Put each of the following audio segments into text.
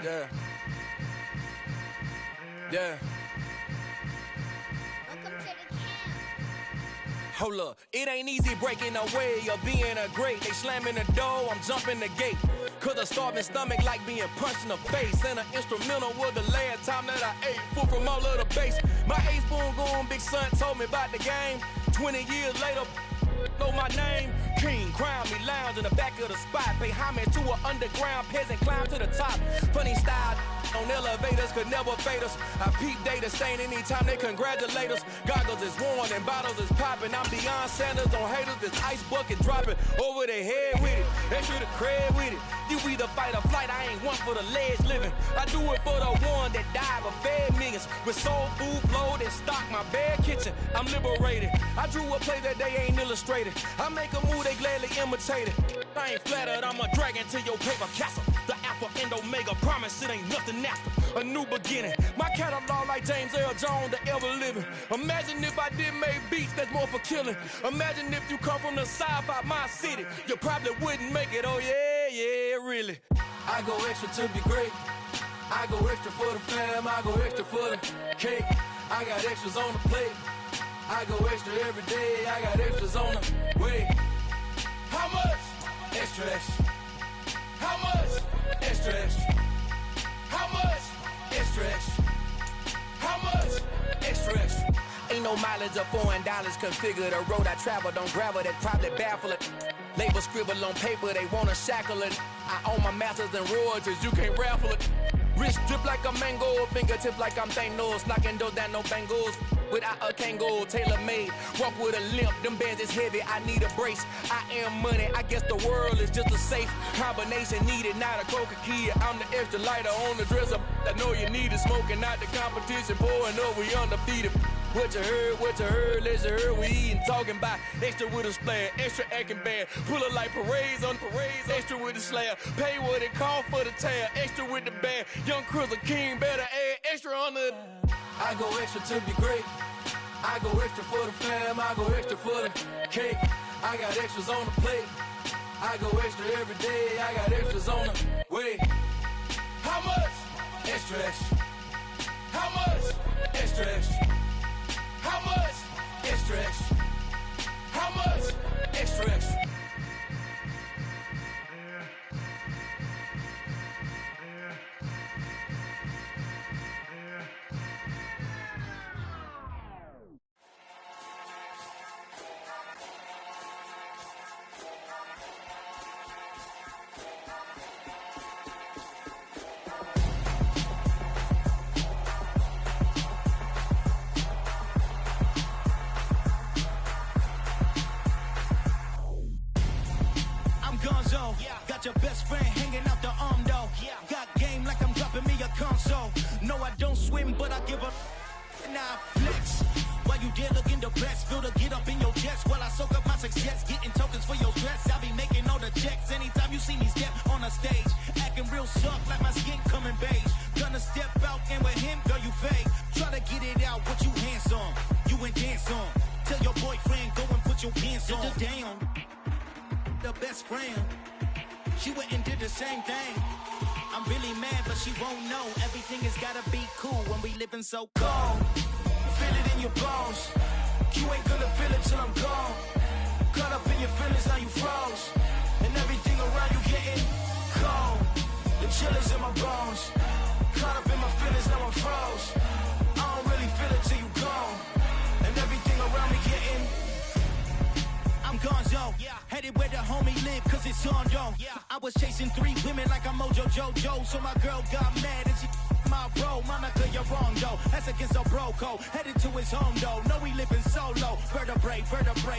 Yeah. Yeah. Hold up, it ain't easy breaking away or being a great. They slamming the door, I'm jumping the gate. Cause a starving stomach like being punched in the face. And an instrumental was the last time that I ate. Full from all of the bass. My ace boom goon, big son told me about the game. 20 years later, know my name. King, crown me, lounge in the back of the spot. Pay homage to an underground peasant, climb to the top. Funny style on elevators could never fade us. I peep data stain anytime they congratulate us. Goggles is worn and bottles is popping. I'm Deion Sanders on haters, this ice bucket dropping over their head with it. Extra the cred with it. You either fight or flight, I ain't one for the ledge living. I do it for the one that died but fed millions. With soul food flowed and stock my bad kitchen. I'm liberated. I drew a play that they ain't illustrated. I make a move they gladly imitate it. I ain't flattered, I'm a dragon to your paper castle. The Alpha and Omega, promise it ain't nothing after. A new beginning. My catalog like James Earl Jones, the ever living. Imagine if I did make beats that's more for killing. Imagine if you come from the south out my city. You probably wouldn't make it, oh yeah, really. I go extra to be great. I go extra for the fam, I go extra for the cake. I got extras on the plate. I go extra every day, I got extras on the way. How much? Extra, extra. How much? Extra, extra. How much? Extra, extra. How much? Extra, extra. Ain't no mileage of $4 configure the road I travel. Don't gravel that probably baffle it. Label scribble on paper, they wanna shackle it. I own my masters and royalties, you can't raffle it. Wrist drip like a mango, fingertips like I'm Thanos. Knocking those down, no bangles. Without a Kango, tailor-made. Walk with a limp, them bands is heavy, I need a brace. I am money, I guess the world is just a safe combination needed, not a coca key. I'm the extra lighter on the dresser. I know you need it, smoking out the competition, pouring up, we undefeated. What you heard, let's you heard, we eatin', talking about extra with a splash, extra acting bad, pull it like parades on parades, extra with the slab, pay what it cost for the tab, extra with the band, young Chris a king, better add extra on the. I go extra to be great, I go extra for the fam, I go extra for the cake, I got extras on the plate, I go extra every day, I got extras on the way. How much? Extra, extra. How much? Extra, extra. How much? Extra, extra. How much? Extra, extra. Got your best friend hanging out the arm though. Got game like I'm dropping me a console. No, I don't swim, but I give up. Nah, flex. While you there looking the best, feel the get up in your chest while I soak up my success, getting tokens for your stress. I be making all the checks anytime you see me step on a stage, acting real soft like my skin coming beige. Gonna step out and with him, girl, you fake. Try to get it out, what you hands on, you ain't dance on. Tell your boyfriend go and put your pants on. Down, the best friend. She went and did the same thing. I'm really mad, but she won't know. Everything has gotta be cool when we living so cold. Feel it in your bones. You ain't gonna feel it till I'm gone. Caught up in your feelings, now you froze. And everything around you getting cold. The chill is in my bones. Caught up in my feelings, now I'm froze. I don't really feel it till you gone. And everything around me getting. I'm gonzo, headed where the homie live, cause it's on, yo. I was chasing 3 women like I'm Mojo Jojo, so my girl got mad and she my bro. Monica, you're wrong, though. That's against our bro code. Headed to his home, though. No, he living solo. Vertebrae,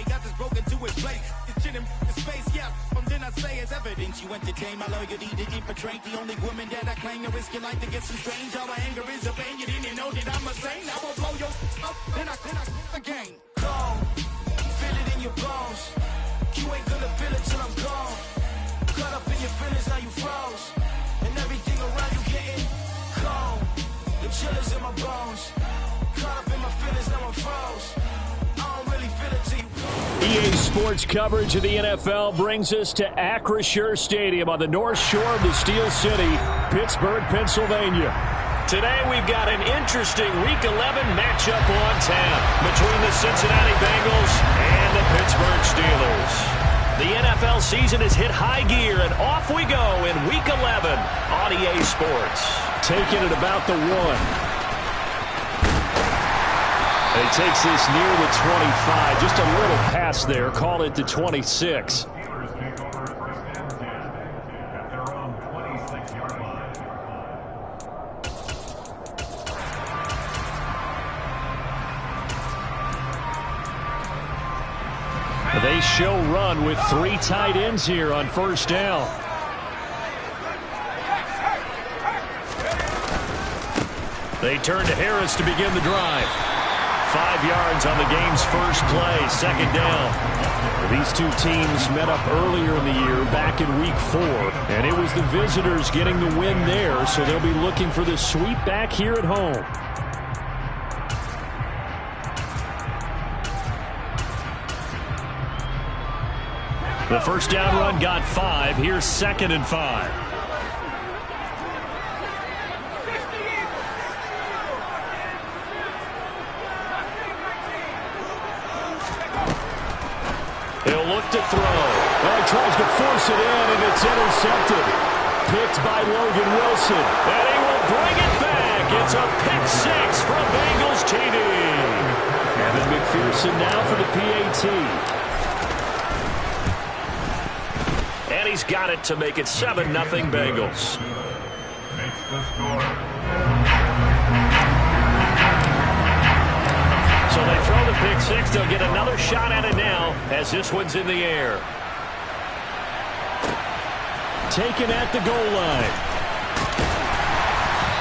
got this broken to his place. It's chin in his face, yeah. Then I say it's evidence you entertain my loyalty to infiltrate. The only woman that I claim to risk your life to get some strange. All my anger is a pain. You didn't know that I'm a saint. I will blow your up, then I again. Cold. Feel it in your bones. You ain't gonna feel it till I'm gone. Caught up in your feelings, now you froze. And everything around you getting cold. The chill is in my bones. Caught up in my feelings, now I'm froze. I don't really feel it till you EA Sports coverage of the NFL brings us to Acrisure Stadium on the north shore of the Steel City, Pittsburgh, Pennsylvania. Today we've got an interesting Week 11 matchup on tap between the Cincinnati Bengals and the Pittsburgh Steelers. The NFL season has hit high gear, and off we go in Week 11 on EA Sports. Taking it about the 1. He takes this near the 25. Just a little pass there. Call it the 26. They show run with 3 tight ends here on first down. They turn to Harris to begin the drive. 5 yards on the game's first play, second down. These two teams met up earlier in the year, back in Week 4, and it was the visitors getting the win there, so they'll be looking for the sweep back here at home. The first down run got 5. Here's 2nd and 5. He'll look to throw. Well, he tries to force it in, and it's intercepted. Picked by Logan Wilson. And he will bring it back. It's a pick 6 for a Bengals TD. Evan McPherson now for the PAT. And he's got it to make it 7-0 Bengals. Makes the score. So they throw the pick 6. They'll get another shot at it now as this one's in the air. Taken at the goal line.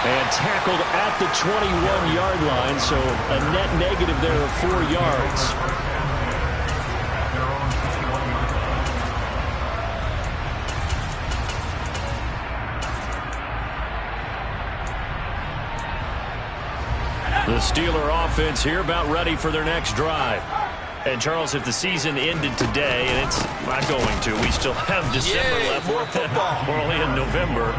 And tackled at the 21-yard line, so a net negative there of 4 yards. The Steeler offense here about ready for their next drive. And, Charles, if the season ended today, and it's not going to, we still have December left. More football. We're only in November.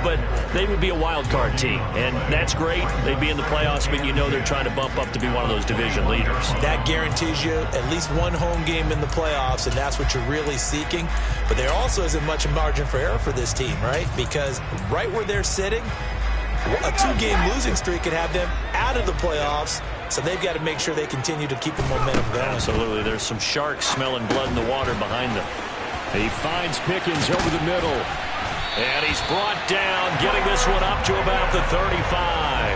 But they would be a wild card team, and that's great. They'd be in the playoffs, but you know they're trying to bump up to be one of those division leaders. That guarantees you at least one home game in the playoffs, and that's what you're really seeking. But there also isn't much margin for error for this team, right? Because right where they're sitting, a 2-game losing streak could have them out of the playoffs, so they've got to make sure they continue to keep the momentum going. Absolutely. There's some sharks smelling blood in the water behind them. He finds Pickens over the middle. And he's brought down, getting this one up to about the 35.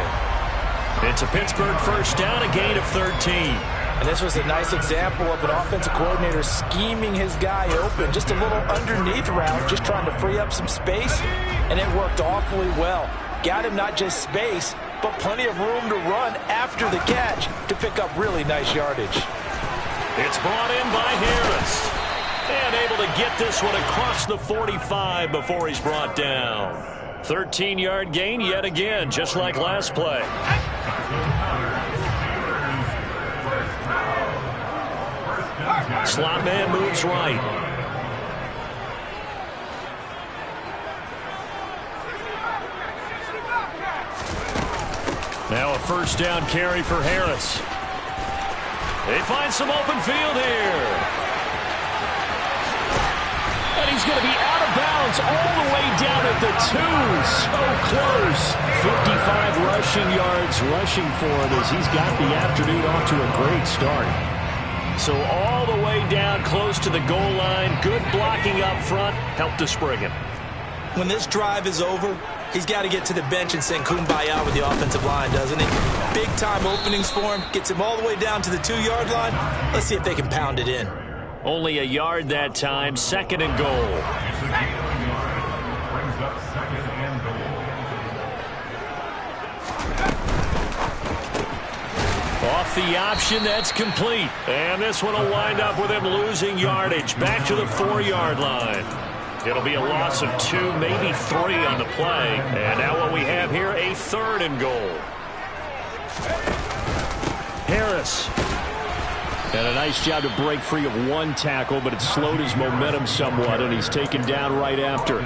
It's a Pittsburgh first down, a gain of 13. And this was a nice example of an offensive coordinator scheming his guy open. Just a little underneath route, just trying to free up some space, and it worked awfully well. Got him not just space, but plenty of room to run after the catch to pick up really nice yardage. It's brought in by Harris. And able to get this one across the 45 before he's brought down. 13-yard gain yet again, just like last play. Slot man moves right. Now a first down carry for Harris. They find some open field here. And he's going to be out of bounds all the way down at the 2. So close. 55 rushing yards rushing for it as he's got the afternoon off to a great start. So all the way down close to the goal line. Good blocking up front. Helped to spring him. When this drive is over, he's got to get to the bench and sing kumbaya with the offensive line, doesn't he? Big-time openings for him. Gets him all the way down to the 2-yard line. Let's see if they can pound it in. Only a yard that time. 2nd and goal. Off the option, that's complete. And this one will wind up with him losing yardage. Back to the 4-yard line. It'll be a loss of 2, maybe 3 on the play. And now what we have here, a 3rd and goal. Harris. And a nice job to break free of one tackle, but it slowed his momentum somewhat, and he's taken down right after.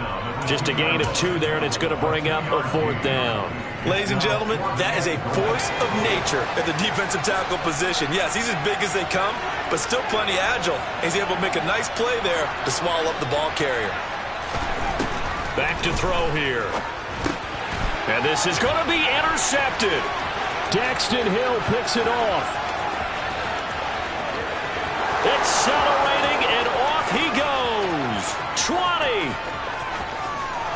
Just a gain of 2 there, and it's going to bring up a 4th down. Ladies and gentlemen, that is a force of nature at the defensive tackle position. Yes, he's as big as they come, but still plenty agile. He's able to make a nice play there to swallow up the ball carrier. Back to throw here. And this is going to be intercepted. Daxton Hill picks it off. Accelerating, and off he goes. 20.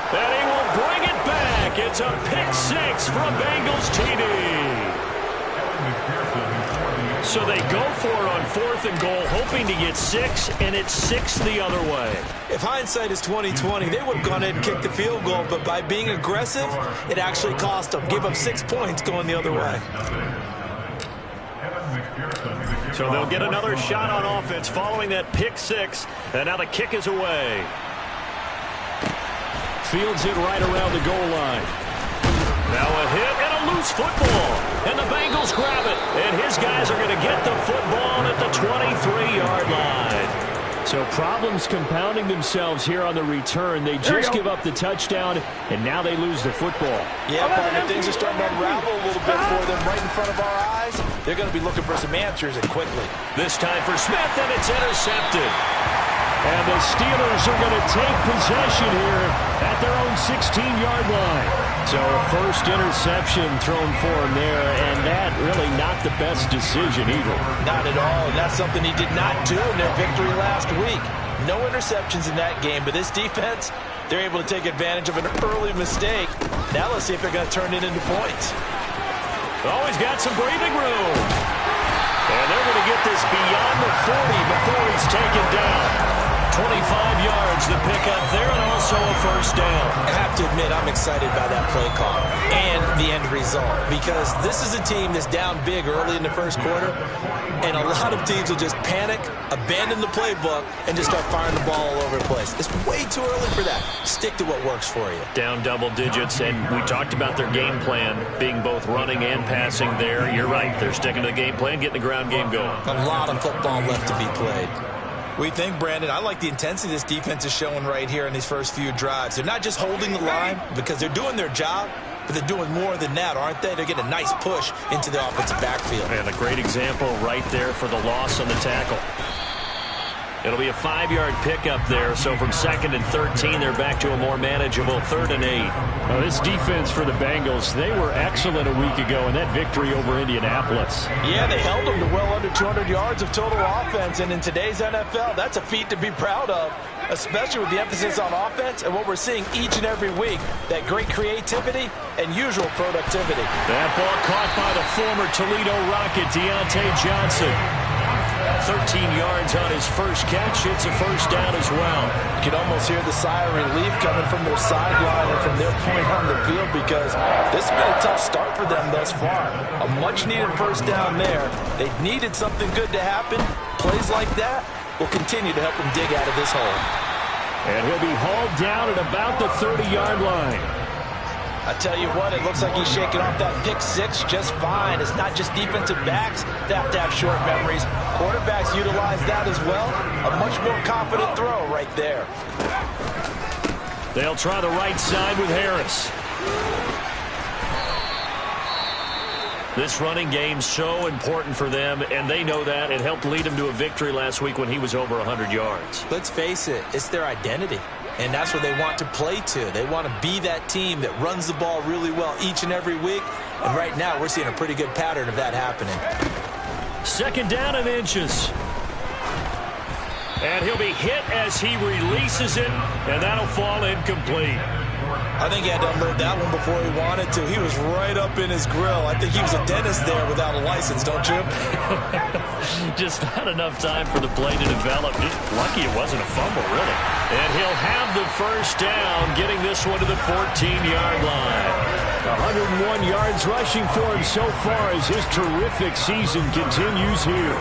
And he will bring it back. It's a pick 6 for a Bengals TD. So they go for it on 4th and goal, hoping to get 6, and it's 6 the other way. If hindsight is 20/20, they would have gone ahead and kicked the field goal, but by being aggressive, it actually cost them. Give up 6 points going the other way. So they'll get another shot on offense following that pick 6, and now the kick is away. Fields it right around the goal line. Now a hit and a loose football. And the Bengals grab it. And his guys are going to get the football at the 23-yard line. So problems compounding themselves here on the return. They just give up the touchdown, and now they lose the football. Yeah, partner, things are starting to unravel a little bit for them right in front of our eyes. They're going to be looking for some answers, and quickly. This time for Smith, and it's intercepted. And the Steelers are going to take possession here at their own 16-yard line. So a first interception thrown for him there, and that really not the best decision either. Not at all, and that's something he did not do in their victory last week. No interceptions in that game, but this defense, they're able to take advantage of an early mistake. Now let's see if they're going to turn it into points. Always got some breathing room. And they're going to get this beyond the 40 before he's taken down. 25 yards to pick up there, and also a first down. I have to admit, I'm excited by that play call and the end result, because this is a team that's down big early in the first quarter, and a lot of teams will just panic, abandon the playbook, and just start firing the ball all over the place. It's way too early for that. Stick to what works for you. Down double digits, and we talked about their game plan being both running and passing there. You're right. They're sticking to the game plan, getting the ground game going. A lot of football left to be played. We think, Brandon, I like the intensity this defense is showing right here in these first few drives. They're not just holding the line because they're doing their job, but they're doing more than that, aren't they? They're getting a nice push into the offensive backfield. And a great example right there for the loss on the tackle. It'll be a 5-yard pickup there, so from 2nd and 13, they're back to a more manageable 3rd and 8. Well, this defense for the Bengals, they were excellent a week ago in that victory over Indianapolis. Yeah, they held them to well under 200 yards of total offense, and in today's NFL, that's a feat to be proud of, especially with the emphasis on offense and what we're seeing each and every week, that great creativity and usual productivity. That ball caught by the former Toledo Rocket, Deontay Johnson. 13 yards on his first catch. It's a first down as well. You can almost hear the sigh of relief coming from their sideline and from their point on the field, because this has been a tough start for them thus far. A much-needed first down there. They needed something good to happen. Plays like that will continue to help them dig out of this hole. And he'll be hauled down at about the 30-yard line. I tell you what, it looks like he's shaking off that pick 6 just fine. It's not just defensive backs that have to have short memories. Quarterbacks utilize that as well. A much more confident throw right there. They'll try the right side with Harris. This running game's so important for them, and they know that. It helped lead them to a victory last week when he was over 100 yards. Let's face it, it's their identity. And that's what they want to play to. They want to be that team that runs the ball really well each and every week. And right now, we're seeing a pretty good pattern of that happening. 2nd down and inches. And he'll be hit as he releases it, and that'll fall incomplete. I think he had to unload that one before he wanted to. He was right up in his grill. I think he was a dentist there without a license, don't you? Just not enough time for the play to develop. Just lucky it wasn't a fumble, really. And he'll have the first down, getting this one to the 14-yard line. 101 yards rushing for him so far as his terrific season continues here.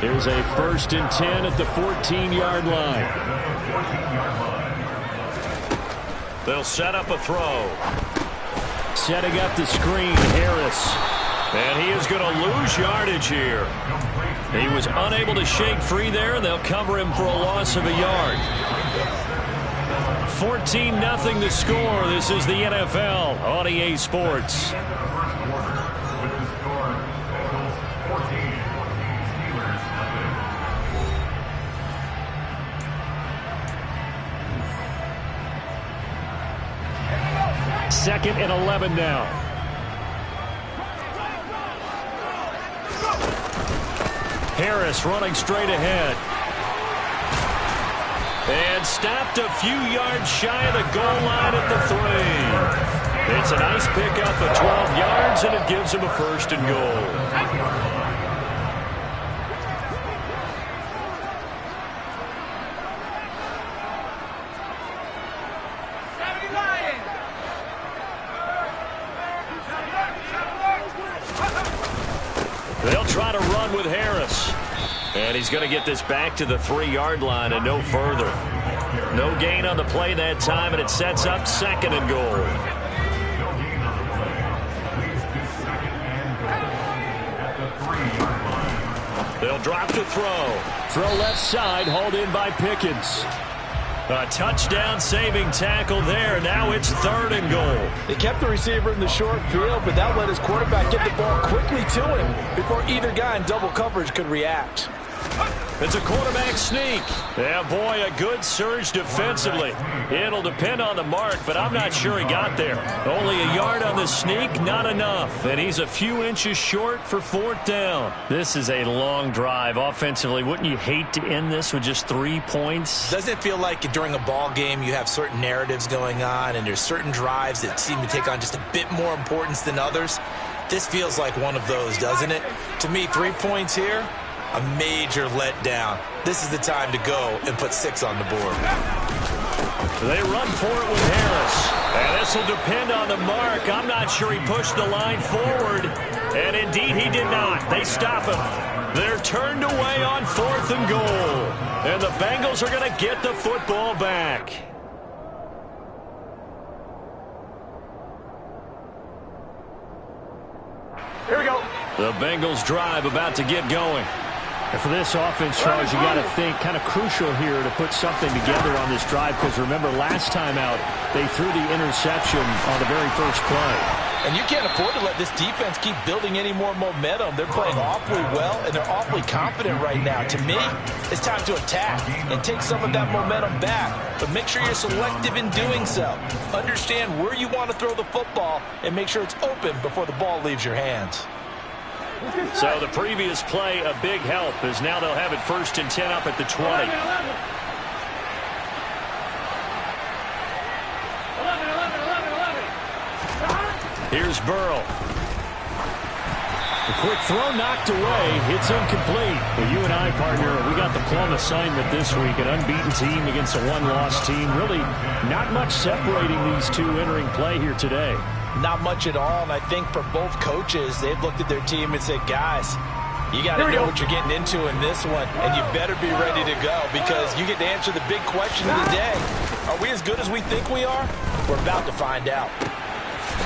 There's a 1st and 10 at the 14-yard line. They'll set up a throw. Setting up the screen, Harris. And he is going to lose yardage here. He was unable to shake free there, and they'll cover him for a loss of a yard. 14-0 the score. This is the NFL on EA Sports. Second and 11 now. Harris running straight ahead. And stopped a few yards shy of the goal line at the 3. It's a nice pickup of 12 yards, and it gives him a first and goal. They'll try to run with Harris. And he's going to get this back to the 3-yard line and no further. No gain on the play that time, and it sets up second and goal. They'll drop to throw. Throw left side, hauled in by Pickens. A touchdown saving tackle there. Now it's third and goal. They kept the receiver in the short field, but that let his quarterback get the ball quickly to him before either guy in double coverage could react. It's a quarterback sneak. Yeah, boy, a good surge defensively. It'll depend on the mark, but I'm not sure he got there. Only a yard on the sneak, not enough. And he's a few inches short for fourth down. This is a long drive offensively. Wouldn't you hate to end this with just 3 points? Doesn't it feel like during a ball game you have certain narratives going on and there's certain drives that seem to take on just a bit more importance than others? This feels like one of those, doesn't it? To me, 3 points here, a major letdown. This is the time to go and put 6 on the board. They run for it with Harris. And this will depend on the mark. I'm not sure he pushed the line forward. And indeed he did not. They stop him. They're turned away on fourth and goal. And the Bengals are going to get the football back. Here we go. The Bengals drive about to get going. And for this offense, Charles, you got to think kind of crucial here to put something together on this drive, because remember last time out they threw the interception on the very first play. And you can't afford to let this defense keep building any more momentum. They're playing awfully well, and they're awfully confident right now. To me, it's time to attack and take some of that momentum back. But make sure you're selective in doing so. Understand where you want to throw the football and make sure it's open before the ball leaves your hands. So the previous play, a big help, as now they'll have it 1st and 10 up at the 20. Here's Burrow. A quick throw knocked away. It's incomplete. Well, you and I, partner, we got the plum assignment this week. An unbeaten team against a one-loss team. Really not much separating these two entering play here today. Not much at all, and I think for both coaches, they've looked at their team and said, guys, you got to know what you're getting into in this one, and you better be ready to go, because you get to answer the big question of the day. Are we as good as we think we are? We're about to find out.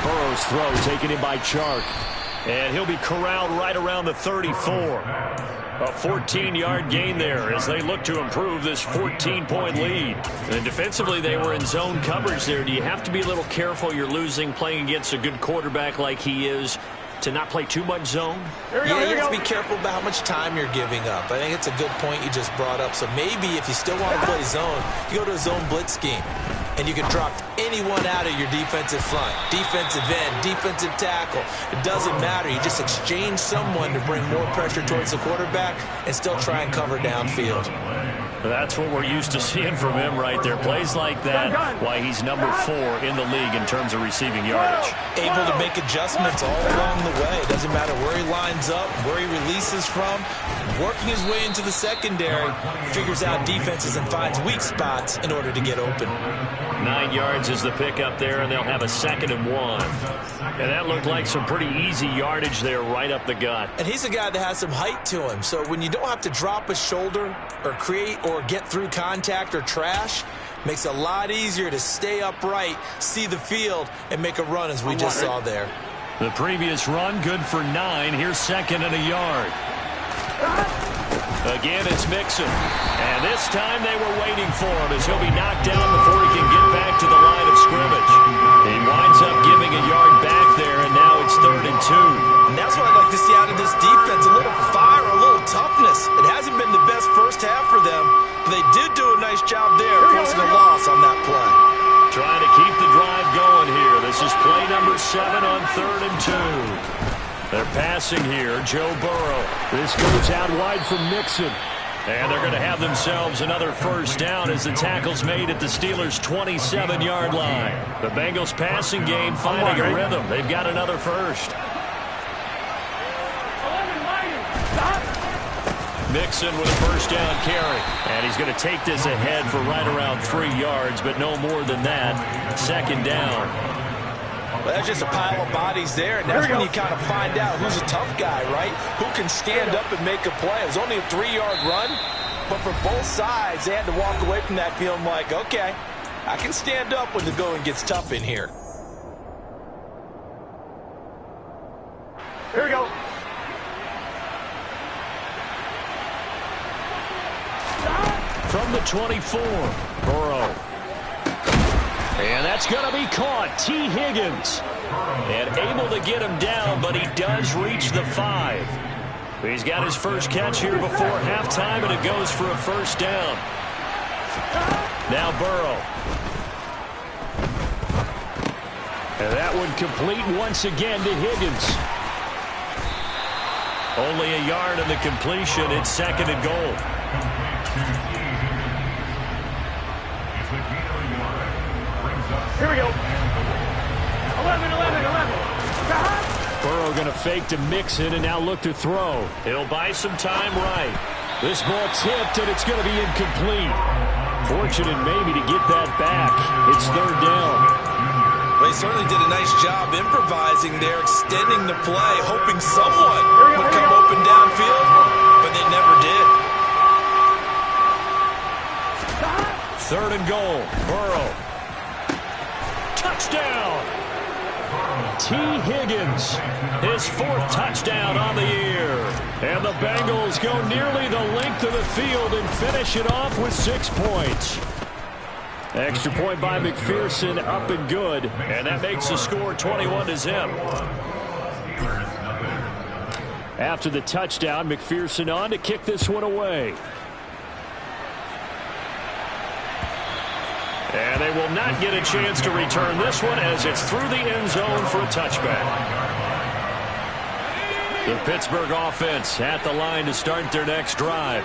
Burrow's throw taken in by Chark, and he'll be corralled right around the 34. A 14-yard gain there as they look to improve this 14-point lead. And defensively, they were in zone coverage there. Do you have to be a little careful? You're losing, playing against a good quarterback like he is, to not play too much zone? Yeah, you have to be careful about how much time you're giving up. I think it's a good point you just brought up. So maybe if you still want to play zone, you go to a zone blitz scheme. And you can drop anyone out of your defensive front, defensive end, defensive tackle. It doesn't matter. You just exchange someone to bring more pressure towards the quarterback and still try and cover downfield. That's what we're used to seeing from him right there. Plays like that, why he's number 4 in the league in terms of receiving yardage. Able to make adjustments all along the way. Doesn't matter where he lines up, where he releases from. Working his way into the secondary, figures out defenses and finds weak spots in order to get open. 9 yards is the pickup there, and they'll have a 2nd and 1. And that looked like some pretty easy yardage there right up the gut. And he's a guy that has some height to him, so when you don't have to drop a shoulder or create or get through contact or trash, makes it a lot easier to stay upright, see the field, and make a run as we just saw there. The previous run, good for 9. Here's 2nd and a yard. Again, it's Mixon. And this time they were waiting for him as he'll be knocked down before he can get back to the line of scrimmage. He winds up giving a yard back there, and now it's 3rd and 2. And that's what I'd like to see out of this defense, a little fire, a little toughness. It hasn't been the best first half for them, but they did do a nice job there, forcing a loss on that play. Trying to keep the drive going here. This is play number 7 on 3rd and 2. They're passing here, Joe Burrow. This goes out wide from Mixon. And they're going to have themselves another first down as the tackle's made at the Steelers' 27-yard line. The Bengals passing game finding a rhythm. They've got another first. Mixon with a first down carry. And he's going to take this ahead for right around 3 yards, but no more than that. 2nd down. Well, that's just a pile of bodies there, and that's when you kind of find out who's a tough guy, right? Who can stand up and make a play. It was only a 3-yard run, but for both sides, they had to walk away from that feeling like, okay, I can stand up when the going gets tough in here. Here we go. From the 24, Burrow. And that's going to be caught. T. Higgins. And able to get him down, but he does reach the 5. He's got his first catch here before halftime, and it goes for a first down. Now Burrow. And that one complete once again to Higgins. Only a yard in the completion. It's 2nd and goal. Here we go. 11. Burrow going to fake to Mixon and now look to throw. He'll buy some time right. This ball tipped and it's going to be incomplete. Fortunate maybe to get that back. It's 3rd down. Well, he certainly did a nice job improvising there, extending the play, hoping someone would come open downfield, but they never did. 3rd and goal. Burrow. Touchdown! T. Higgins, his 4th touchdown on the year. And the Bengals go nearly the length of the field and finish it off with 6 points. Extra point by McPherson, up and good. And that makes the score 21-0. After the touchdown, McPherson on to kick this one away. And they will not get a chance to return this one as it's through the end zone for a touchback. The Pittsburgh offense at the line to start their next drive.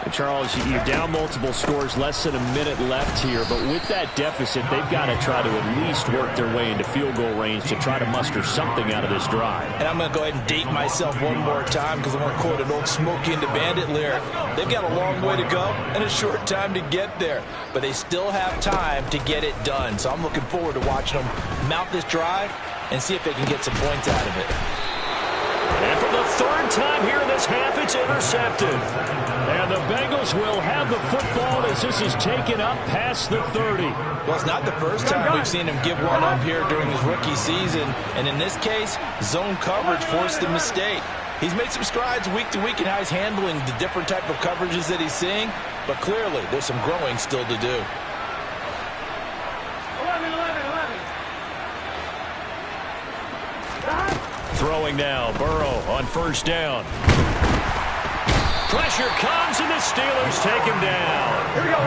And Charles, you're down multiple scores, less than a minute left here, but with that deficit, they've got to try to at least work their way into field goal range to try to muster something out of this drive. And I'm going to go ahead and date myself one more time because I want to quote an old Smokey and the Bandit lyric. They've got a long way to go and a short time to get there, but they still have time to get it done. So I'm looking forward to watching them mount this drive and see if they can get some points out of it. And for the 3rd time here in this half, it's intercepted. And the Bengals will have the football as this is taken up past the 30. Well, it's not the first time we've seen him give one up here during his rookie season. And in this case, zone coverage forced the mistake. He's made some strides week to week in how he's handling the different type of coverages that he's seeing. But clearly, there's some growing still to do. 11. Throwing now, Burrow on first down. Pressure comes and the Steelers take him down. Here we go.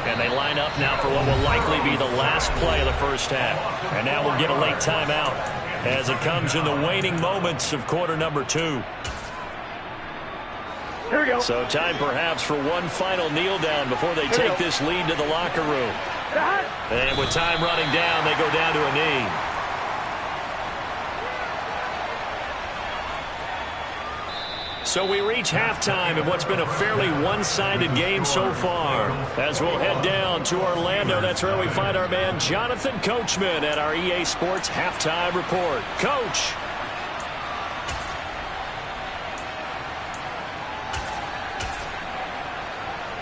And they line up now for what will likely be the last play of the first half. And now we'll get a late timeout as it comes in the waning moments of quarter number 2. Here we go. So time perhaps for one final kneel down before they take this lead to the locker room. And with time running down, they go down to a knee. So we reach halftime in what's been a fairly one-sided game so far. As we'll head down to Orlando, that's where we find our man Jonathan Coachman at our EA Sports Halftime Report. Coach.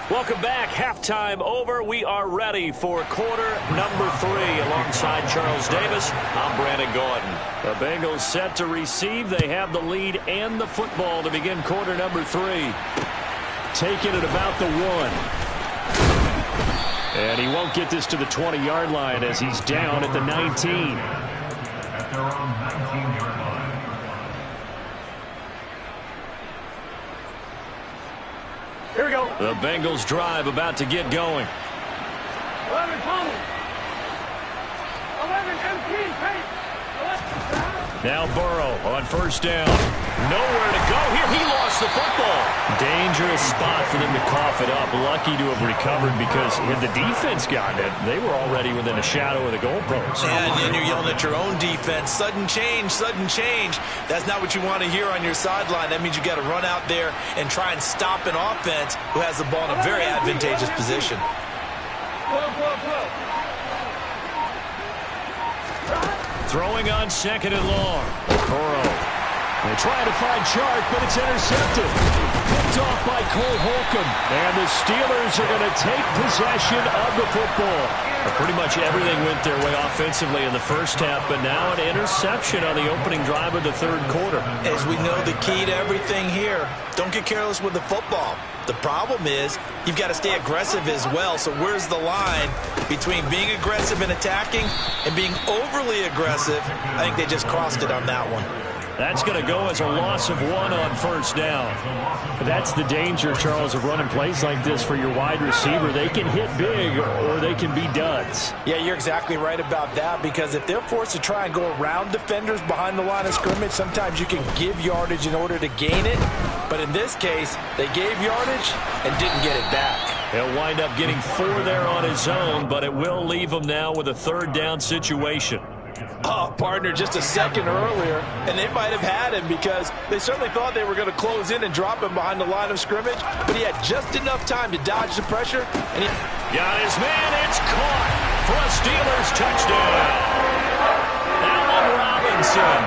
Welcome back. Halftime over. We are ready for quarter number 3. Alongside Charles Davis, I'm Brandon Gordon. The Bengals set to receive. They have the lead and the football to begin quarter number 3. taken at about the 1. And he won't get this to the 20-yard line as he's down at the 19. At their own 19-yard line. Here we go. The Bengals drive about to get going. 11, Tommy. 11, MP, pace. Now Burrow on first down. Nowhere to go here. He lost the football. Dangerous spot for them to cough it up. Lucky to have recovered because had the defense gotten it, they were already within a shadow of the goalpost. And you're yelling at your own defense. Sudden change, sudden change. That's not what you want to hear on your sideline. That means you got to run out there and try and stop an offense who has the ball in a very advantageous position. Throwing on second and long. Burrow. They try to find Chark, but it's intercepted. Picked off by Cole Holcomb. And the Steelers are going to take possession of the football. Pretty much everything went their way offensively in the first half, but now an interception on the opening drive of the third quarter. As we know, the key to everything here, don't get careless with the football. The problem is you've got to stay aggressive as well. So where's the line between being aggressive and attacking and being overly aggressive? I think they just crossed it on that one. That's going to go as a loss of 1 on first down. That's the danger, Charles, of running plays like this for your wide receiver. They can hit big or they can be duds. Yeah, you're exactly right about that, because if they're forced to try and go around defenders behind the line of scrimmage, sometimes you can give yardage in order to gain it. But in this case, they gave yardage and didn't get it back. He'll wind up getting 4 there on his own, but it will leave him now with a third down situation. Oh, partner, just a second earlier, and they might have had him because they certainly thought they were going to close in and drop him behind the line of scrimmage, but he had just enough time to dodge the pressure, and he got his man. It's caught for a Steelers touchdown. Allen Robinson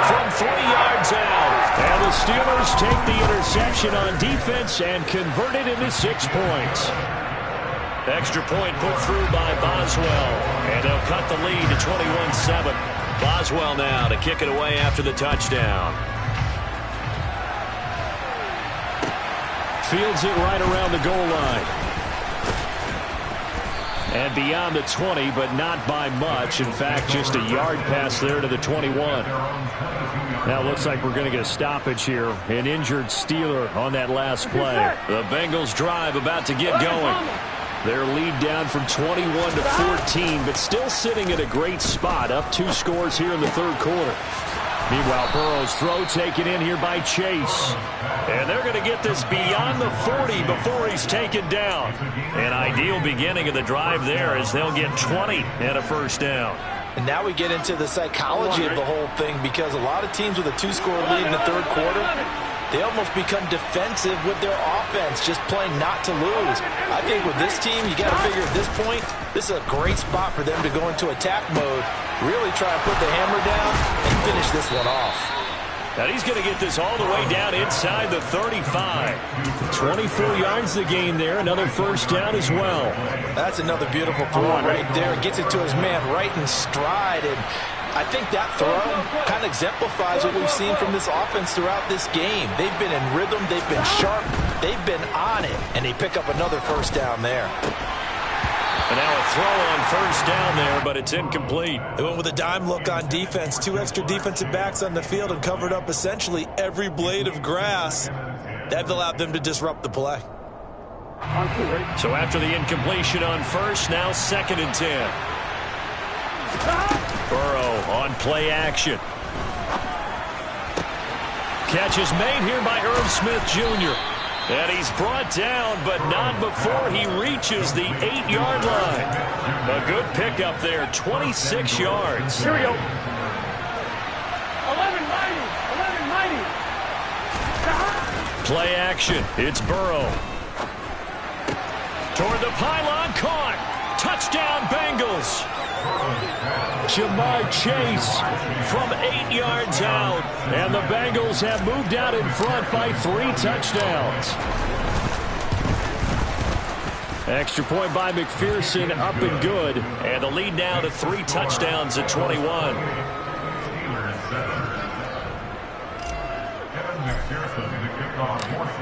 from 3 yards out. And the Steelers take the interception on defense and convert it into 6 points. Extra point put through by Boswell. And they'll cut the lead to 21-7. Boswell now to kick it away after the touchdown. Fields it right around the goal line. And beyond the 20, but not by much. In fact, just a yard pass there to the 21. Now it looks like we're going to get a stoppage here. An injured Steeler on that last play. The Bengals drive about to get going. Their lead down from 21 to 14, but still sitting at a great spot. Up 2 scores here in the third quarter. Meanwhile, Burrow's throw taken in here by Chase. And they're going to get this beyond the 40 before he's taken down. An ideal beginning of the drive there as they'll get 20 and a first down. And now we get into the psychology of the whole thing, because a lot of teams with a 2-score lead in the third quarter, they almost become defensive with their offense, just playing not to lose. I think with this team, you got to figure at this point, this is a great spot for them to go into attack mode, really try to put the hammer down and finish this one off. And he's going to get this all the way down inside the 35. 24 yards the gain there. Another first down as well. That's another beautiful throw right there. Gets it to his man right in stride. And I think that throw kind of exemplifies what we've seen from this offense throughout this game. They've been in rhythm. They've been sharp. They've been on it. And they pick up another first down there. And now a throw on first down there, but it's incomplete. They went with a dime look on defense. 2 extra defensive backs on the field and covered up essentially every blade of grass. That allowed them to disrupt the play. So after the incompletion on first, now 2nd and 10. Burrow on play action. Catch is made here by Irv Smith Jr. And he's brought down, but not before he reaches the 8-yard line. A good pickup there, 26 yards. Here we go. 11-90. Play action. It's Burrow. Toward the pylon, caught. Touchdown, Bengals. Jamar Chase from 8 yards out. And the Bengals have moved out in front by 3 touchdowns. Extra point by McPherson, up and good. And the lead now to 3 touchdowns at 21.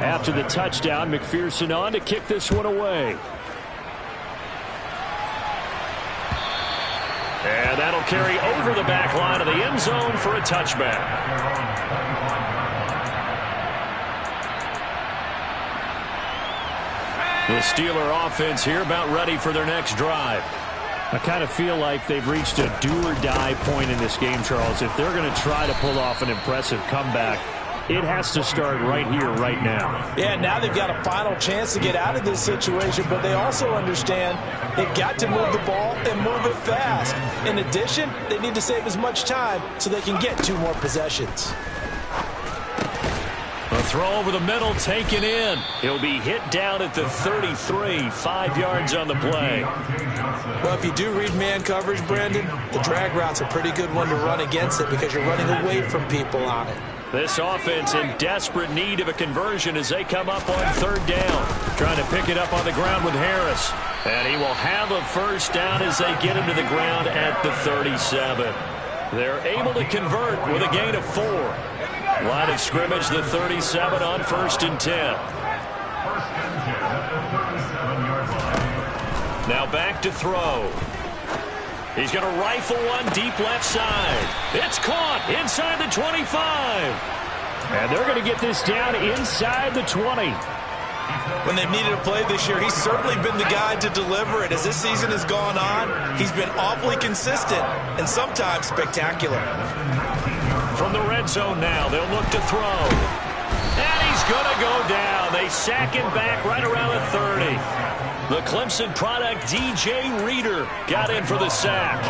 After the touchdown, McPherson on to kick this one away. And that'll carry over the back line of the end zone for a touchback. The Steeler offense here about ready for their next drive. I kind of feel like they've reached a do-or-die point in this game, Charles. If they're going to try to pull off an impressive comeback, it has to start right here, right now. Yeah, now they've got a final chance to get out of this situation, but they also understand they've got to move the ball and move it fast. In addition, they need to save as much time so they can get 2 more possessions. A throw over the middle, taken in. He'll be hit down at the 33, 5 yards on the play. Well, if you do read man coverage, Brandon, the drag route's a pretty good one to run against it because you're running away from people on it. This offense in desperate need of a conversion as they come up on 3rd down. Trying to pick it up on the ground with Harris. And he will have a first down as they get him to the ground at the 37. They're able to convert with a gain of 4. Line of scrimmage, the 37 on 1st and 10. Now back to throw. He's going to rifle one deep left side. It's caught inside the 25. And they're going to get this down inside the 20. When they've needed a play this year, he's certainly been the guy to deliver it. As this season has gone on, he's been awfully consistent and sometimes spectacular. From the red zone now, they'll look to throw. And he's going to go down. They sack him back right around the 30. The Clemson product, DJ Reader, got in for the sack.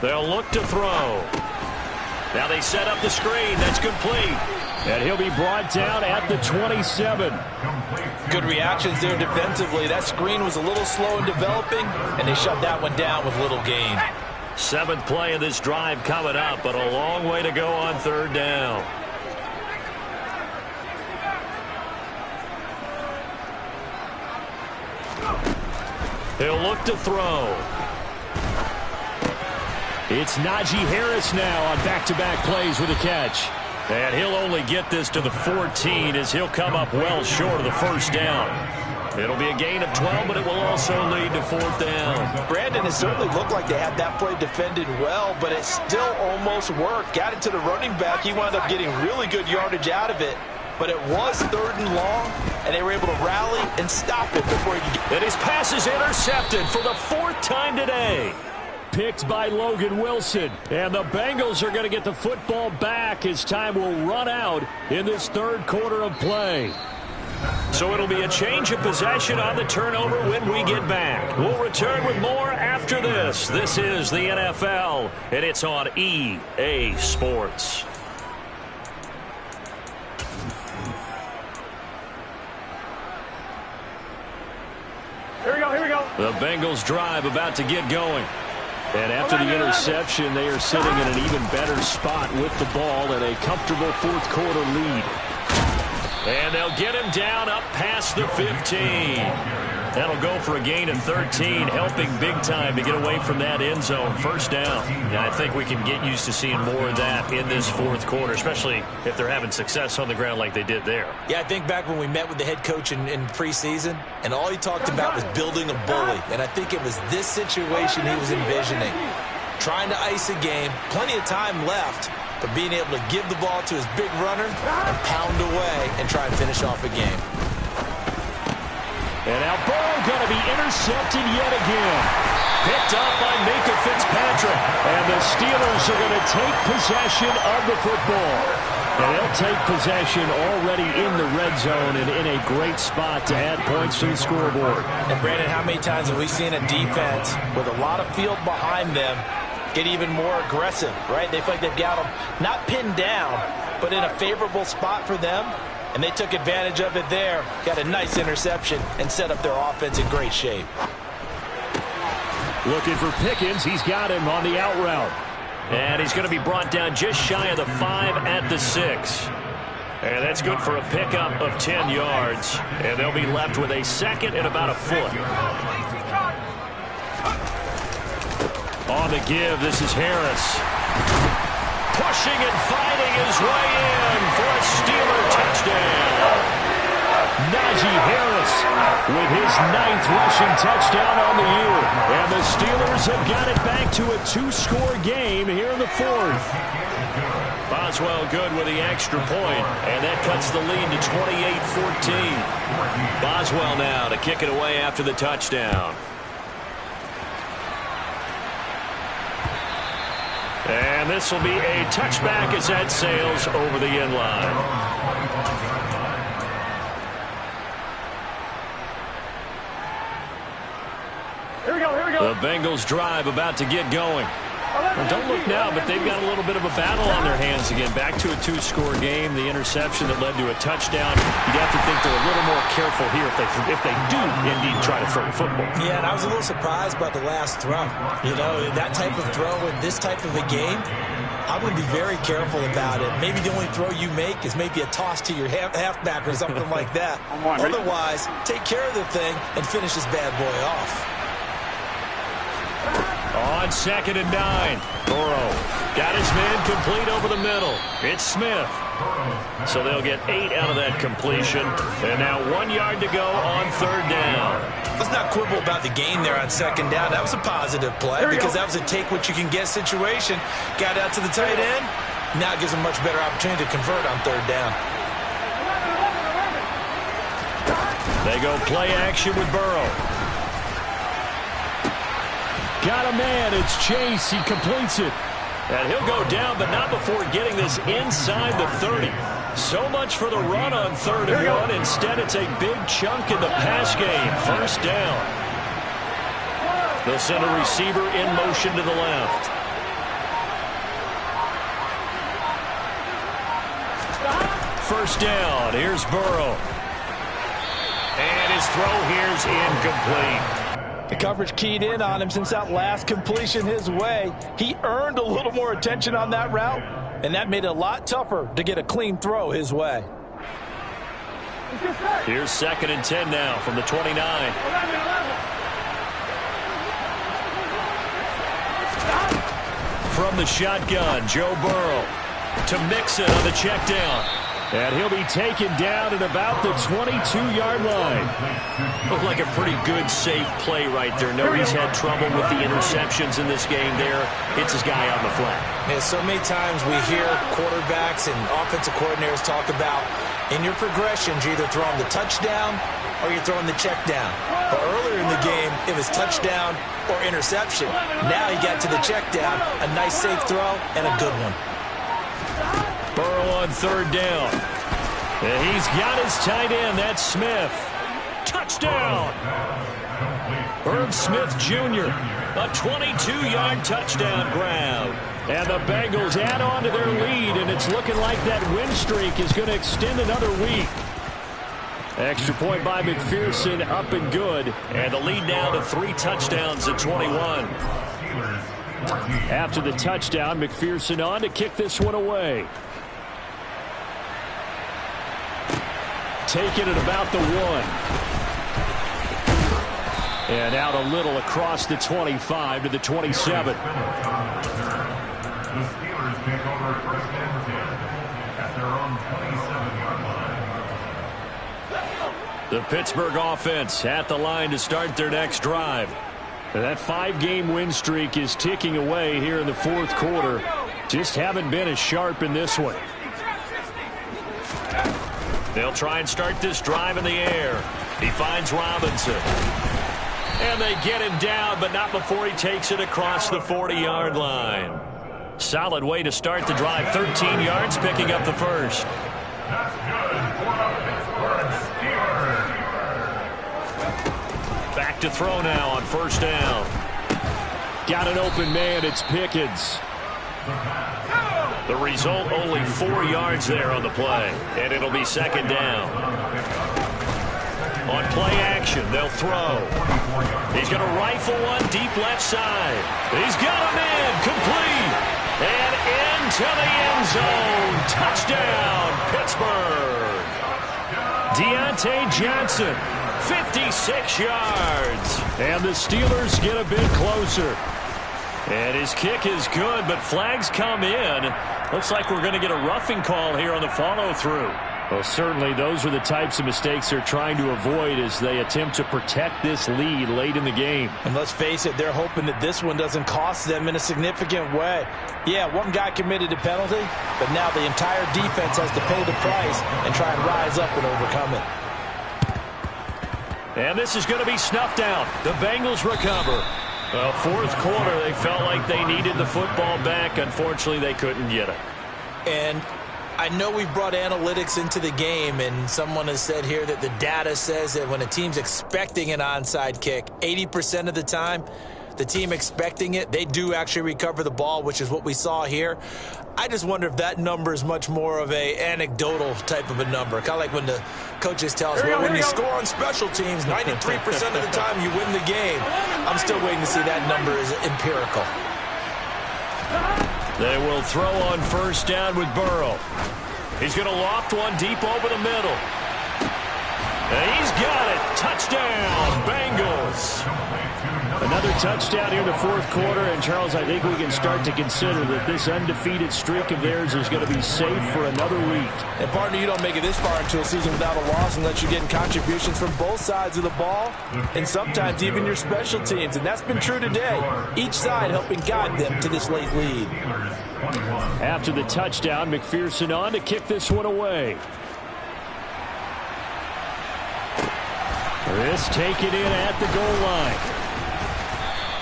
They'll look to throw. Now they set up the screen. That's complete. And he'll be brought down at the 27. Good reactions there defensively. That screen was a little slow in developing, and they shut that one down with little gain. 7th play of this drive coming up, but a long way to go on 3rd down. He'll look to throw. It's Najee Harris now on back-to-back plays with a catch. And he'll only get this to the 14 as he'll come up well short of the first down. It'll be a gain of 12, but it will also lead to 4th down. Brandon, it certainly looked like they had that play defended well, but it still almost worked. Got it to the running back. He wound up getting really good yardage out of it. But it was 3rd and long, and they were able to rally and stop it before he could get. And his pass is intercepted for the 4th time today. Picked by Logan Wilson. And the Bengals are going to get the football back as time will run out in this 3rd quarter of play. So it'll be a change of possession on the turnover when we get back. We'll return with more after this. This is the NFL, and it's on EA Sports. Here we go, here we go. The Bengals drive about to get going. And after the interception, they are sitting in an even better spot with the ball and a comfortable 4th quarter lead. And they'll get him down up past the 15. That'll go for a gain of 13, helping big time to get away from that end zone. First down. And I think we can get used to seeing more of that in this 4th quarter, especially if they're having success on the ground like they did there. Yeah, I think back when we met with the head coach in preseason, and all he talked about was building a bully. And I think it was this situation he was envisioning. Trying to ice a game, plenty of time left, but being able to give the ball to his big runner and pound away and try and finish off a game. And now Burrow going to be intercepted yet again. Picked up by Minka Fitzpatrick. And the Steelers are going to take possession of the football. And they'll take possession already in the red zone and in a great spot to add points to the scoreboard. And Brandon, how many times have we seen a defense with a lot of field behind them get even more aggressive, right? They feel like they've got them not pinned down, but in a favorable spot for them. And they took advantage of it there, got a nice interception, and set up their offense in great shape. Looking for Pickens. He's got him on the out route. And he's going to be brought down just shy of the 5 at the 6. And that's good for a pickup of 10 yards. And they'll be left with a 2nd and about a foot. On the give, this is Harris. Pushing and fighting his way in for a Steeler touchdown. Najee Harris with his 9th rushing touchdown on the year. And the Steelers have got it back to a 2-score game here in the 4th. Boswell good with the extra point, and that cuts the lead to 28-14. Boswell now to kick it away after the touchdown. And this will be a touchback as that sails over the end line. The Bengals drive about to get going. Well, don't look now, but they've got a little bit of a battle on their hands again. Back to a 2-score game. The interception that led to a touchdown. You'd have to think they're a little more careful here if they do indeed try to throw the football. Yeah, and I was a little surprised by the last throw. You know, that type of throw in this type of a game, I would be very careful about it. Maybe the only throw you make is maybe a toss to your halfback or something like that. Otherwise, take care of the thing and finish this bad boy off. On 2nd and 9, Burrow got his man complete over the middle. It's Smith. So they'll get 8 out of that completion. And now 1 yard to go on 3rd down. Let's not quibble about the gain there on 2nd down. That was a positive play because that was a take-what-you-can-get situation. Got out to the tight end. Now it gives them a much better opportunity to convert on 3rd down. They go play action with Burrow. Got a man. It's Chase. He completes it. And he'll go down, but not before getting this inside the 30. So much for the run on 3rd and 1. Instead, it's a big chunk in the pass game. 1st down. They'll send a receiver in motion to the left. First down. Here's Burrow. And his throw here's incomplete. The coverage keyed in on him since that last completion his way. He earned a little more attention on that route, and that made it a lot tougher to get a clean throw his way. Here's 2nd and 10 now from the 29. From the shotgun, Joe Burrow to Mixon on the check down. And he'll be taken down at about the 22-yard line. Looked like a pretty good, safe play right there. No, he's had trouble with the interceptions in this game there. Hits his guy on the flat. Yeah, so many times we hear quarterbacks and offensive coordinators talk about in your progressions, you're either throwing the touchdown or you're throwing the check down. But earlier in the game, it was touchdown or interception. Now he got to the check down, a nice safe throw, and a good one. Burrow on 3rd down. And he's got his tight end. That's Smith. Touchdown. Irv Smith Jr. A 22-yard touchdown grab. And the Bengals add on to their lead, and it's looking like that win streak is going to extend another week. Extra point by McPherson, up and good. And the lead now to 3 touchdowns at 21. After the touchdown, McPherson on to kick this one away. Taking it about the 1. And out a little across the 25 to the 27. The Steelers take over 1st and 10 at their own 27-yard line. The Pittsburgh offense at the line to start their next drive. And that 5-game win streak is ticking away here in the 4th quarter. Just haven't been as sharp in this one. They'll try and start this drive in the air. He finds Robinson. And they get him down, but not before he takes it across the 40-yard line. Solid way to start the drive. 13 yards, picking up the first. That's good for the Pittsburgh Steelers. Back to throw now on 1st down. Got an open man. It's Pickens. The result, only 4 yards there on the play, and it'll be 2nd down. On play action, they'll throw. He's going to rifle one deep left side. He's got a man complete, and into the end zone. Touchdown, Pittsburgh. Deontay Johnson, 56 yards, and the Steelers get a bit closer. And his kick is good, but flags come in. Looks like we're going to get a roughing call here on the follow-through. Well, certainly those are the types of mistakes they're trying to avoid as they attempt to protect this lead late in the game. And let's face it, they're hoping that this one doesn't cost them in a significant way. Yeah, one guy committed a penalty, but now the entire defense has to pay the price and try and rise up and overcome it. And this is going to be snuffed out. The Bengals recover. Well, fourth quarter, they felt like they needed the football back. Unfortunately, they couldn't get it. And I know we've brought analytics into the game, and someone has said here that the data says that when a team's expecting an onside kick, 80% of the time, the team expecting it, they do actually recover the ball, which is what we saw here. I just wonder if that number is much more of a anecdotal type of a number. Kind of like when the coaches tell us, well, when you score on special teams, 93% of the time you win the game. I'm still waiting to see that number is empirical. They will throw on first down with Burrow. He's going to loft one deep over the middle. And he's got it. Touchdown, Bengals. Another touchdown here in the fourth quarter. And, Charles, I think we can start to consider that this undefeated streak of theirs is going to be safe for another week. And, partner, you don't make it this far into a season without a loss unless you're getting contributions from both sides of the ball and sometimes even your special teams. And that's been true today. Each side helping guide them to this late lead. After the touchdown, McPherson on to kick this one away. This taken in at the goal line.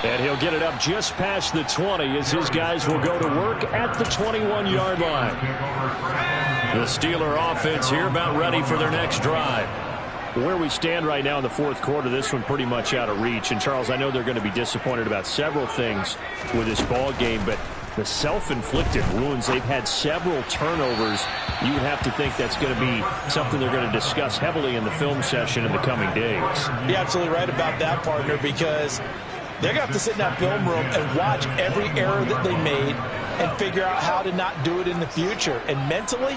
And he'll get it up just past the 20 as his guys will go to work at the 21-yard line. The Steeler offense here about ready for their next drive. Where we stand right now in the fourth quarter, this one pretty much out of reach. And, Charles, I know they're going to be disappointed about several things with this ball game, but the self-inflicted wounds, they've had several turnovers. You would have to think that's going to be something they're going to discuss heavily in the film session in the coming days. You're absolutely right about that, partner, because they're going to have to sit in that film room and watch every error that they made and figure out how to not do it in the future. And mentally,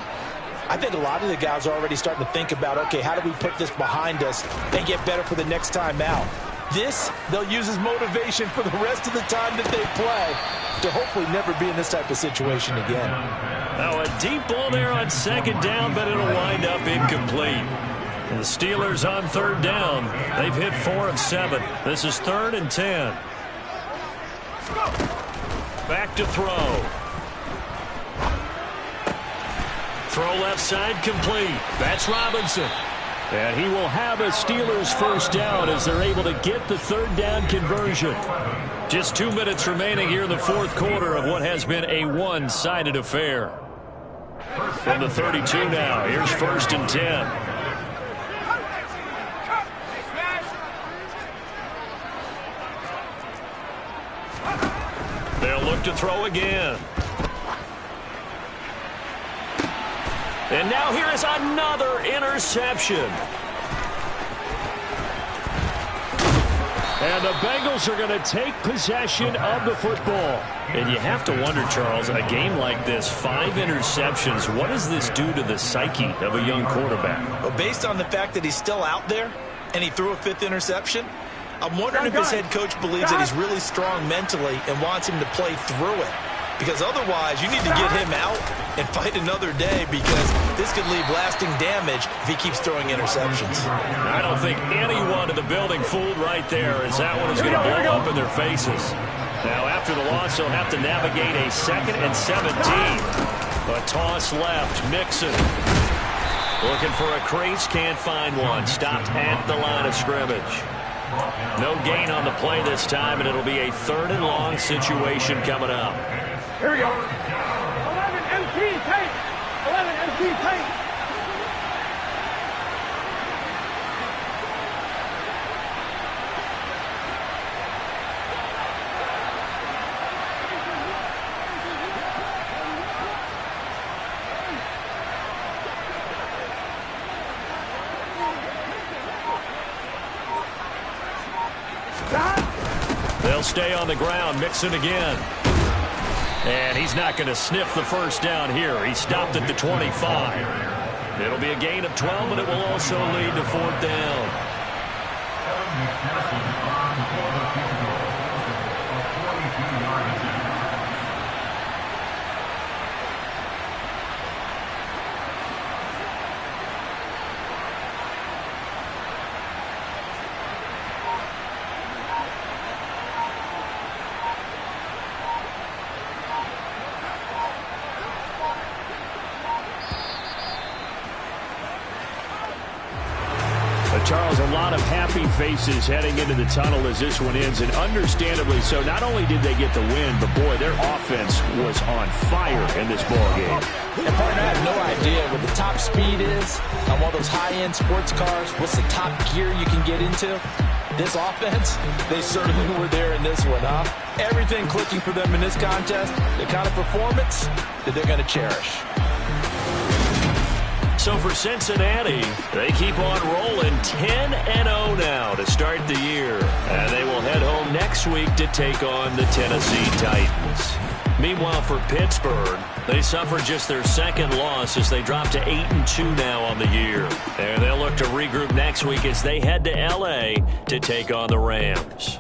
I think a lot of the guys are already starting to think about, okay, how do we put this behind us and get better for the next time out? This, they'll use as motivation for the rest of the time that they play to hopefully never be in this type of situation again. Now, a deep ball there on second down, but it'll wind up incomplete. The Steelers on third down. They've hit 4 of 7. This is 3rd and 10. Back to throw. Throw left side complete. That's Robinson. And he will have a Steelers first down as they're able to get the third down conversion. Just 2 minutes remaining here in the fourth quarter of what has been a one-sided affair. From the 32 now, here's 1st and 10. They'll look to throw again. And now here is another interception. And the Bengals are going to take possession of the football. And you have to wonder, Charles, a game like this, 5 interceptions, what does this do to the psyche of a young quarterback? Well, based on the fact that he's still out there and he threw a 5th interception, I'm wondering if his head coach believes that he's really strong mentally and wants him to play through it. Because otherwise, you need to get him out and fight another day because this could leave lasting damage if he keeps throwing interceptions. I don't think anyone in the building fooled right there as that one is going to blow up in their faces. Now, after the loss, they'll have to navigate a 2nd and 17. A toss left, Mixon. Looking for a crease, can't find one. Stopped at the line of scrimmage. No gain on the play this time, and it'll be a 3rd and long situation coming up. Here we go. 11 MT tape. 11 MT tape. They'll stay on the ground. Mixon again. And he's not going to sniff the first down here. He stopped at the 25. It'll be a gain of 12, but it will also lead to 4th down. Charles, a lot of happy faces heading into the tunnel as this one ends, and understandably so. Not only did they get the win, but, boy, their offense was on fire in this ball game. And, partner, I have no idea what the top speed is on one of those high-end sports cars. What's the top gear you can get into? This offense, they certainly were there in this one, huh? Everything clicking for them in this contest, the kind of performance that they're going to cherish. So for Cincinnati, they keep on rolling 10-0 now to start the year. And they will head home next week to take on the Tennessee Titans. Meanwhile, for Pittsburgh, they suffered just their second loss as they drop to 8-2 now on the year. And they'll look to regroup next week as they head to L.A. to take on the Rams.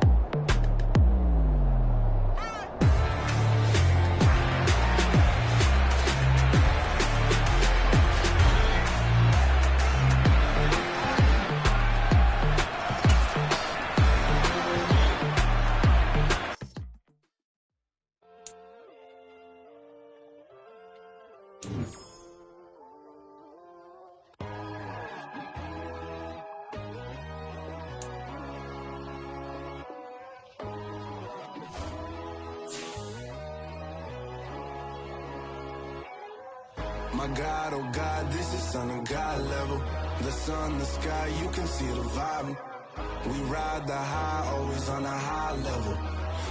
My God, oh God, this is Son of God level. The sun, the sky, you can see the vibe. We ride the high, always on a high level.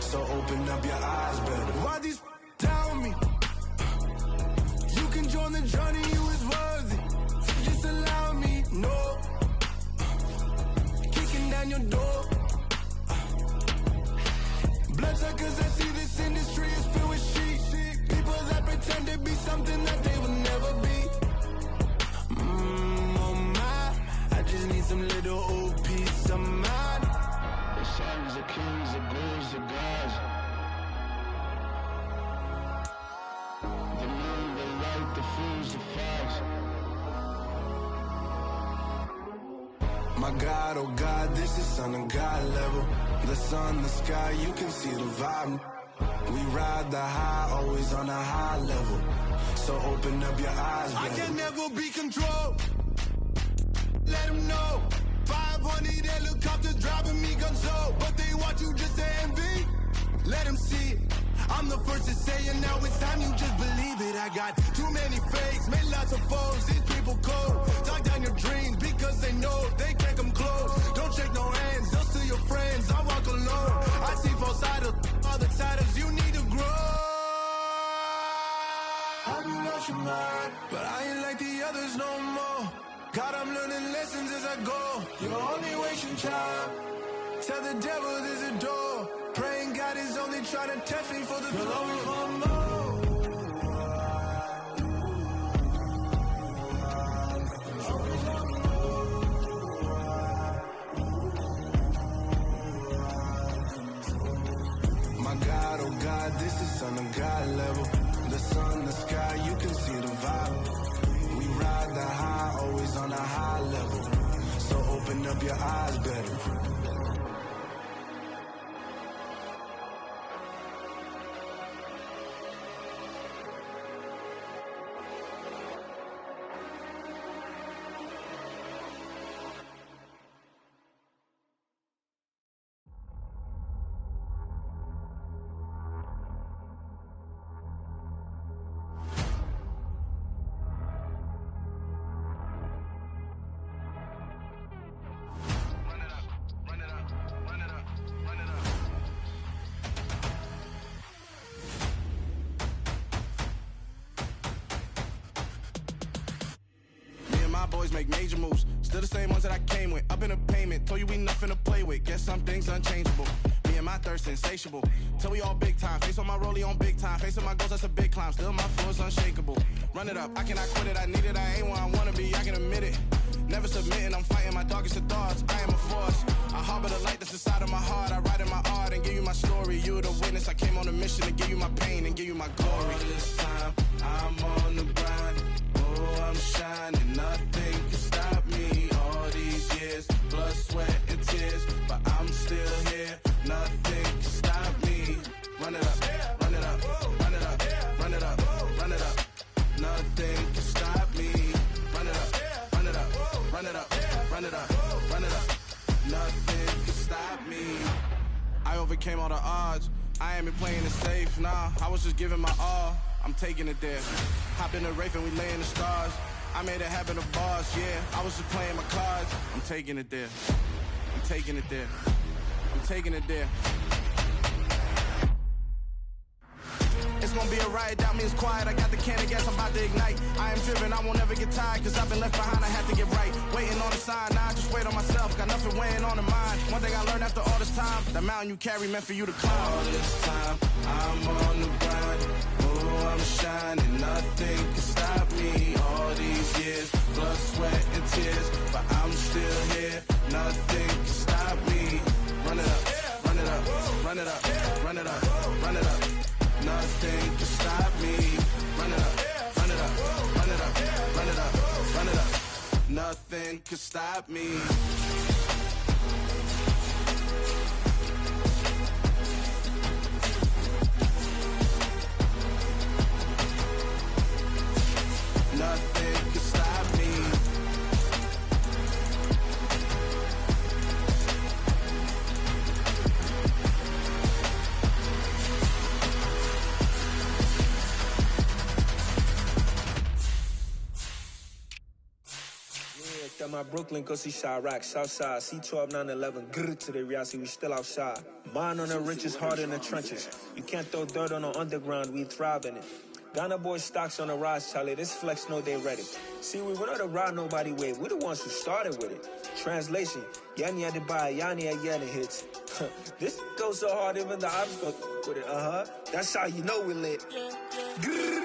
So open up your eyes better. Why these tell me? You can join the journey, you is worthy. Just allow me, no. Kicking down your door. Bloodsuckers, I see this industry is filled with sheep. People that pretend to be something that they will never be. Oh my, I just need some little old peace of mind. The sons of kings, the ghouls, the gods. The moon, the light, the fools, the facts. My God, oh God, this is Son of God level. The sun, the sky, you can see the vibe. We ride the high, always on a high level. So open up your eyes, baby. I can never be controlled. Let them know. 500 helicopters driving me gunso. But they want you just to envy. Let them see it. I'm the first to say it, now it's time you just believe it. I got too many fakes, made lots of foes. These people cold. Talk down your dreams because they know they can't come close. Don't shake no hands, they'll steal your friends. I walk alone. I see false idols, other titles, you need to grow. Have you lost your mind? But I ain't like the others no more. God, I'm learning lessons as I go. You're only wasting time. Tell the devil there's a door. Praying God is only trying to test me for the throne. My God, oh God, this is Son of God level. The sun, the sky, you can see the vibe. We ride the high, always on a high level. So open up your eyes better. Boys make major moves, still the same ones that I came with. Up in a payment, told you we nothing to play with. Guess some things unchangeable. Me and my thirst insatiable. Till we all big time. Face on my rollie on big time. Facing my goals, that's a big climb. Still my flow is unshakable. Run it up, I cannot quit it. I need it, I ain't where I wanna be. I can admit it. Never submitting, I'm fighting my darkest of thoughts. I am a force. I harbor the light that's inside of my heart. I write in my art and give you my story. You the witness. I came on a mission to give you my pain and give you my glory. All this time, I'm on the grind. Oh, I'm shining. Nothing can stop me. All these years, blood, sweat, and tears. But I'm still here. Nothing can stop me. Run it up, run it up, run it up, run it up, run it up. Nothing can stop me. Run it up, run it up, run it up, run it up, run it up. overcame all the odds. I ain't been playing it safe, nah, I was just giving my all. I'm taking it there. Hop in the Wraith and we lay in the stars. I made it happen to boss, yeah. I was just playing my cards. I'm taking it there. I'm taking it there. I'm taking it there. It's gonna be a riot, doubt me it's quiet. I got the can of gas, I'm about to ignite. I am driven, I won't ever get tired, cause I've been left behind, I have to get right. Waiting on the sign, now I just wait on myself, got nothing weighing on the mind. One thing I learned after all this time, the mountain you carry meant for you to climb. All this time, I'm on the grind. Oh, I'm shining, nothing can stop me. All these years, blood, sweat, and tears, but I'm still here, nothing can stop me. Run it up, run it up, run it up, run it up, run it up. Nothing can stop me. Run it up, run it up, run it up, run it up, run it up. Nothing can stop me. Nothing can stop me. That my Brooklyn, go see Chirac, Southside, C12, 911, grrr to the reality, we still outside. Mine on the richest, heart in the trenches. You can't throw dirt on the underground, we thrive in it. Ghana boys stocks on the rise, Charlie, this flex know they ready. See, we went on the ride nobody wave, we the ones who started with it. Translation, Yani had to buy, Yani had Yanni hits. This goes so hard, even the ops go with it, That's how you know we lit. Grrr,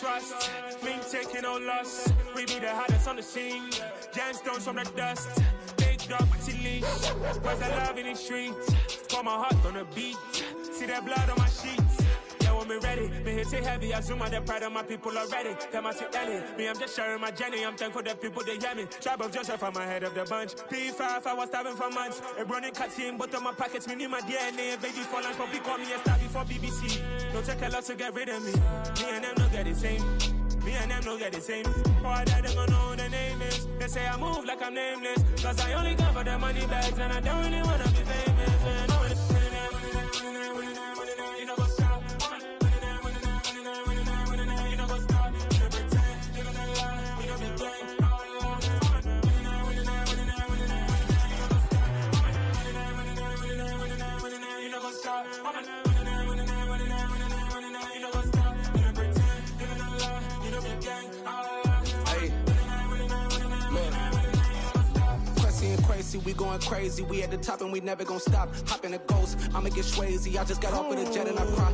trust, we ain't taking no loss. We be the hottest on the scene. Gemstones from the dust. Big dog with leash. Where's the love in the streets? Pour my heart on the beat. See that blood on my sheets. Yeah, when me ready, me hit it heavy. I zoom out the pride of my people already. Tell my shit Ellie. Me, I'm just sharing my journey. I'm thankful that people they hear me. Tribe of Joseph, I'm ahead of the bunch. P5, I was starving for months. A running cut in, but on my pockets, me need my DNA. Baby for lunch, but call me a star before BBC. Don't take a lot to get rid of me. Me and them don't get the same. Me and them don't get the same. Boy, that they gonna know the name is. They say I move like I'm nameless. Cause I only come for the money bags and I don't really wanna be famous, man. You know what's up? You know what's up? You know pretend, living a lie. You know be gang. You know what's up? Crazy, we going crazy. We at the top and we never gonna stop. Hop in a ghost, I'ma get swayzy. I just got off with a jet and I cry.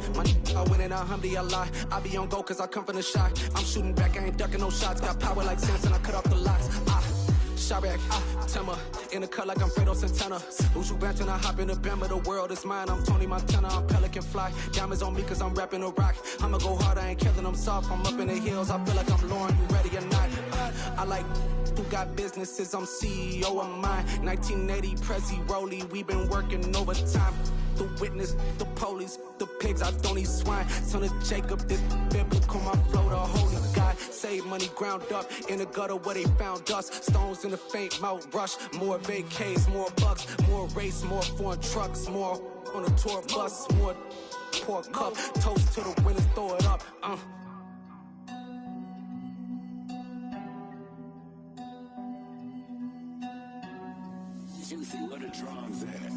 I win in a Humvee, I lie. I be on go cause I come from the shot. I'm shooting back, I ain't ducking no shots. Got power like Samson, I cut off the locks. Chirac, Timmer, in the cut like I'm Fredo Santana. Uju Banton, I hop in the Bama, the world is mine. I'm Tony Montana, I'm Pelican Fly. Diamonds on me cause I'm rapping a rock. I'ma go hard, I ain't killing them soft. I'm up in the hills, I feel like I'm Lauren, you ready or not? I like who got businesses, I'm CEO of mine. 1980 Prezi Rolly, we been working overtime. The witness, the police, the pigs, I don't eat swine. Son of Jacob, this biblical, my flow, the holy God. Save money ground up in the gutter where they found us. Stones in the faint mouth rush. More vacays, more bucks, more race, more foreign trucks, more on a tour bus, more pour cup. Toast to the winners, throw it up. Juicy, where the drums at?